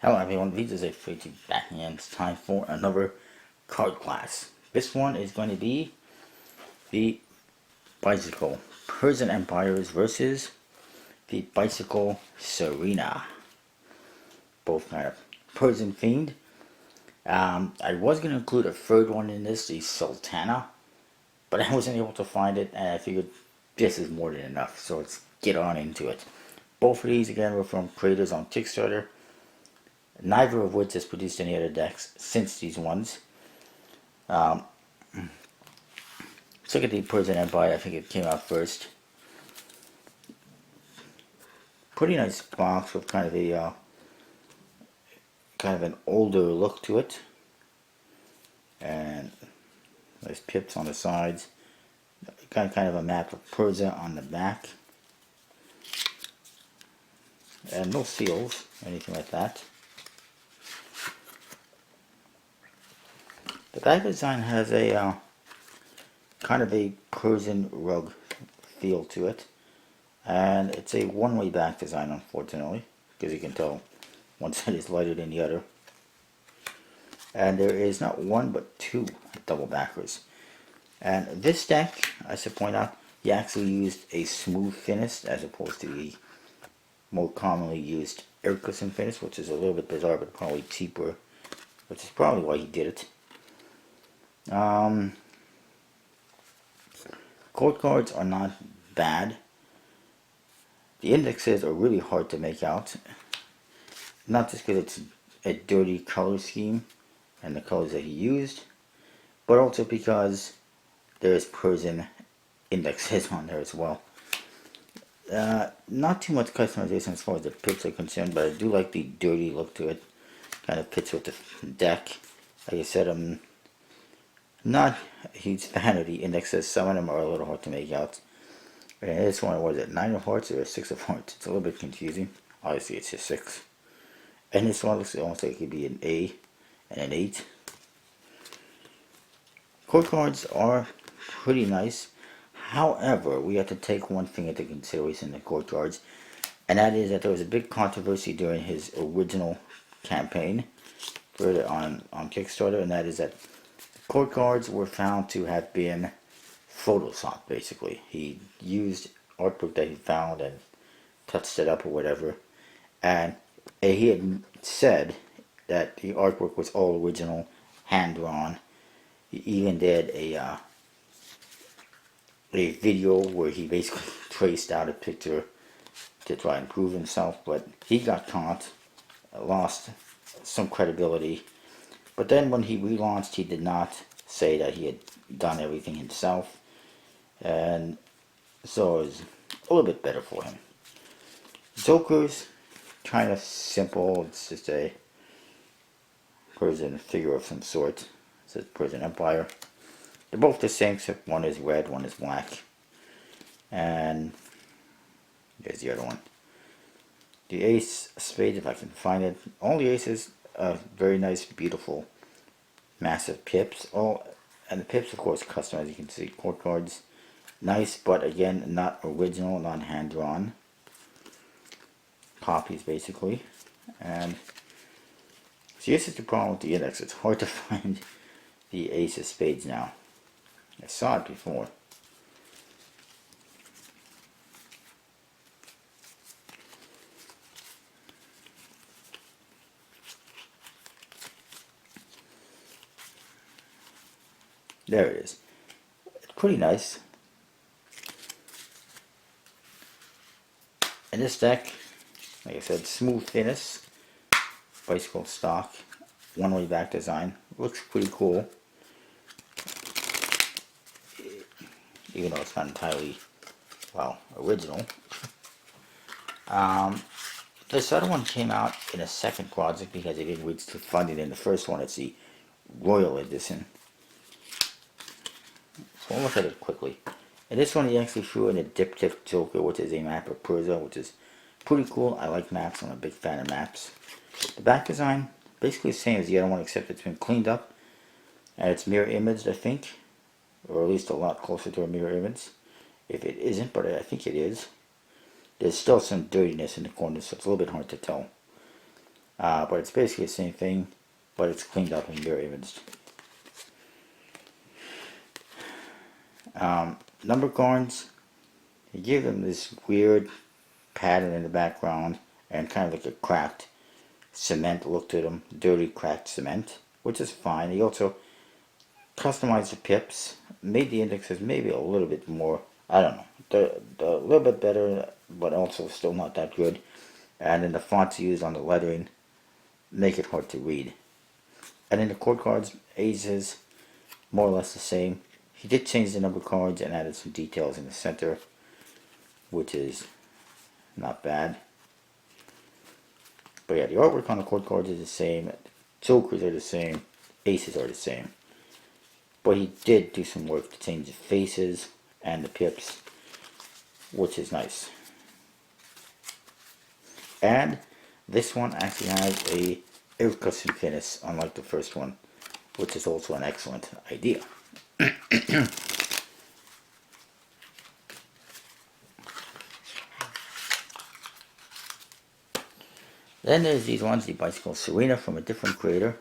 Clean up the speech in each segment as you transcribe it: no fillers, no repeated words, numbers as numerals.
Hello everyone, this is a free to back again. It's time for another card class. This one is going to be the bicycle Persian Empires versus the bicycle Surena. Both kind of Persian themed. I was going to include a third one in this, the Sultana, but I wasn't able to find it, and I figured this is more than enough, so let's get on into it. Both of these again were from creators on Kickstarter. Neither of which has produced any other decks since these ones. Let's look at the Persian Empire. I think it came out first. Pretty nice box with kind of an older look to it, and nice pips on the sides. Kind of a map of Persia on the back, and no seals, anything like that. The back design has a kind of a Persian rug feel to it, and it's a one-way back design, unfortunately, because you can tell one side is lighter than the other. And there is not one but two double backers. And this deck, I should point out, he actually used a smooth finish as opposed to the more commonly used air cushion finish, which is a little bit bizarre but probably cheaper, which is probably why he did it. Code cards are not bad. The indexes are really hard to make out. Not just because it's a dirty color scheme and the colors that he used, but also because there's Persian indexes on there as well. Not too much customization as far as the pips are concerned, but I do like the dirty look to it. Kind of fits with the deck. Like I said, I'm not a huge fan of the indexes. Some of them are a little hard to make out. And this one, was it 9 of hearts or a 6 of hearts? It's a little bit confusing. Obviously it's a 6. And this one looks almost like it could be an A and an 8. Code cards are pretty nice. However, we have to take one thing into consideration in the code cards, and that is that there was a big controversy during his original campaign on Kickstarter, and that is that code cards were found to have been photoshopped, basically. He used artwork that he found and touched it up or whatever, and he had said that the artwork was all original, hand-drawn. He even did a video where he basically traced out a picture to try and prove himself, but he got caught, lost some credibility. But then when he relaunched, he did not say that he had done everything himself, and so it was a little bit better for him. Joker's kind of simple. It's just a Persian figure of some sort. It says Persian Empire. They're both the same, except one is red, one is black. And there's the other one. The ace of spades, if I can find it. All the aces are very nice, beautiful, massive pips. And the pips, of course, custom, as you can see. Court cards, nice, but again, not original, not hand-drawn. Copies, basically. And see, this is the problem with the index. It's hard to find the ace of spades now. I saw it before. There it is. It's pretty nice. And this deck, like I said, smooth finish, bicycle stock, one-way back design. Looks pretty cool. Even though it's not entirely, well, original. This other one came out in a second project because they didn't reach to fund it in the first one. It's the Royal Edition. So we'll look at it quickly. In this one, he actually threw in a Diptych Joker, which is a map of Persia, which is pretty cool. I like maps. I'm a big fan of maps. The back design, basically the same as the other one, except it's been cleaned up. And it's mirror imaged, I think. Or at least a lot closer to a mirror image. If it isn't, but I think it is. There's still some dirtiness in the corners, so it's a little bit hard to tell. but it's basically the same thing, but it's cleaned up and mirror imaged. Number cards, you give them this weird pattern in the background and kind of like a cracked cement look to them, dirty cracked cement, which is fine. He also customized the pips, made the indexes maybe a little bit more, I don't know, they're a little bit better, but also still not that good. And then the fonts used on the lettering make it hard to read. And then the chord cards, aces, more or less the same. He did change the number cards and added some details in the center, which is not bad. But yeah, the artwork on the chord cards is the same, jokers are the same, aces are the same. But he did do some work to change the faces and the pips, which is nice. And this one actually has a air cushion finish, unlike the first one, which is also an excellent idea. Then there's these ones, the bicycle Surena from a different creator.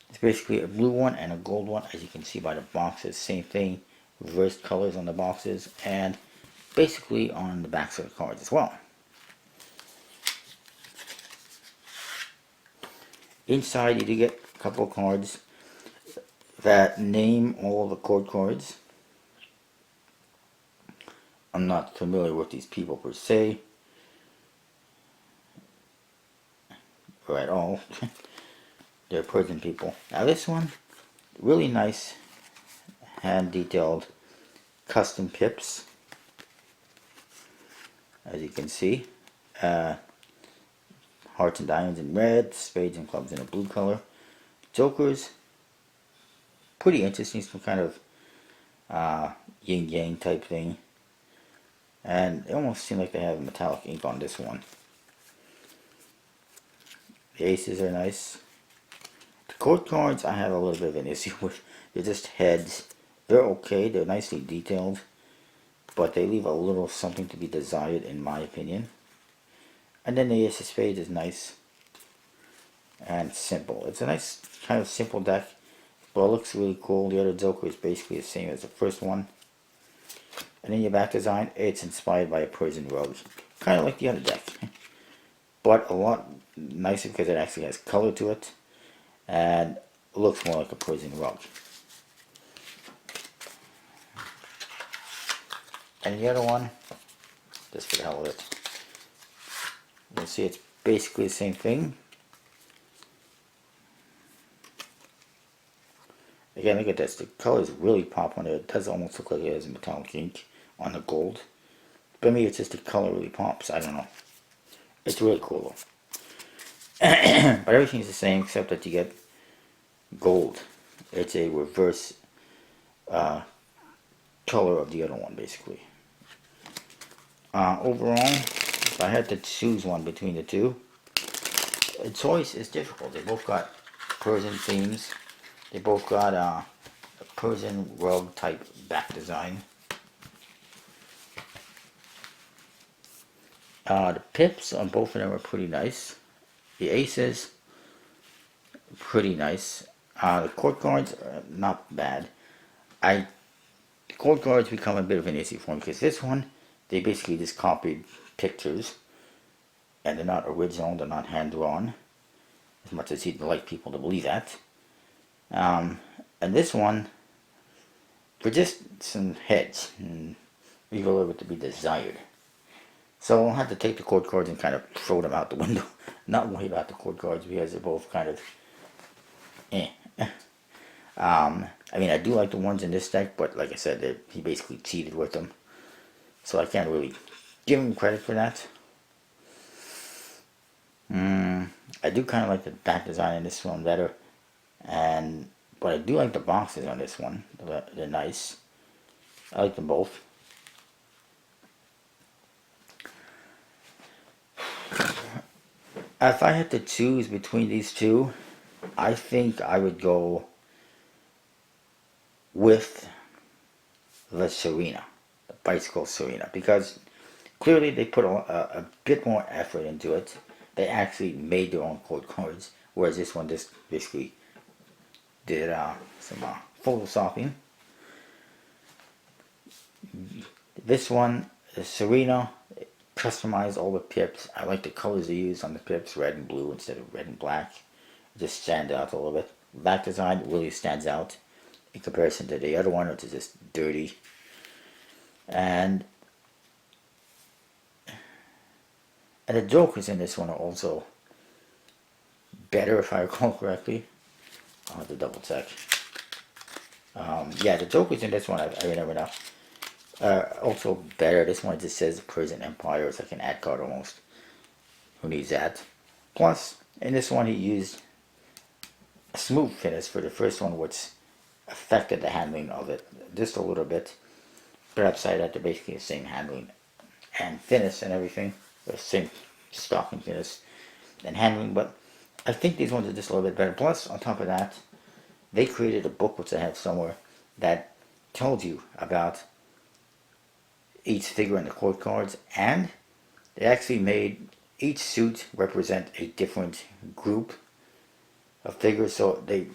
It's basically a blue one and a gold one, as you can see by the boxes. Same thing, reversed colors on the boxes and basically on the backs of the cards as well. Inside you do get a couple of cards that name all the chord cards. I'm not familiar with these people per se, or at all. They're Persian people. Now this one, really nice hand detailed custom pips, as you can see. Hearts and diamonds in red, spades and clubs in a blue color. Jokers, pretty interesting, some kind of yin yang type thing. And they almost seem like they have metallic ink on this one. The aces are nice. The chord cards I have a little bit of an issue with. They're just heads. They're okay, they're nicely detailed, but they leave a little something to be desired in my opinion. And then the ace of spades is nice and simple. It's a nice kind of simple deck, but it looks really cool. The other joker is basically the same as the first one. And then your back design, it's inspired by a Persian rug, kind of like the other deck, but a lot nicer because it actually has color to it and looks more like a Persian rug. And the other one, just for the hell of it, you'll see it's basically the same thing. Again, look at this, the colors really pop on it. It does almost look like it has metallic ink on the gold. But maybe it's just the color really pops, I don't know. It's really cool though. But everything's the same except that you get gold. It's a reverse color of the other one basically. Overall, if I had to choose one between the two, the choice is difficult. They both got Persian themes. They both got a Persian rug type back design. The pips on both of them are pretty nice. The aces, pretty nice. The chord cards are not bad. The chord cards become a bit of an issue for me because this one, they basically just copied pictures and they're not original, they're not hand drawn, as much as he'd like people to believe that. And this one, they're just some heads and leave a little bit to be desired. So I'll have to take the chord cards and kind of throw them out the window. Not worry about the chord cards because they're both kind of eh. I mean, I do like the ones in this deck, but like I said, he basically cheated with them. So I can't really give him credit for that. I do kind of like the back design in this one better. But I do like the boxes on this one. They're nice. I like them both. If I had to choose between these two, I think I would go with the Surena, the bicycle Surena, because clearly they put a bit more effort into it. they actually made their own code cards, whereas this one just basically did some photoshopping. This one, the Surena, customized all the pips. I like the colors they use on the pips, red and blue instead of red and black. It just stands out a little bit. That design really stands out in comparison to the other one, which is just dirty. And the jokers in this one are also better, if I recall correctly. I'll have to double check. Yeah, the jokers in this one, I remember now, also better. This one just says Persian Empire. It's like an ad card almost. Who needs that? Plus, in this one he used a smooth finish for the first one, which affected the handling of it just a little bit. Perhaps I had to basically the same handling and finish and everything. The same stock and finish and handling, but I think these ones are just a little bit better. Plus, on top of that, they created a book, which I have somewhere, that tells you about each figure in the quote cards, and they actually made each suit represent a different group of figures, so they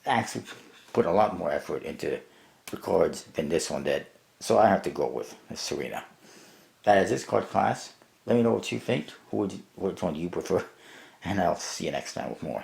actually put a lot more effort into the cards than this one did. So I have to go with Surena. That is this card class. Let me know what you think. Which one do you prefer? And I'll see you next time with more.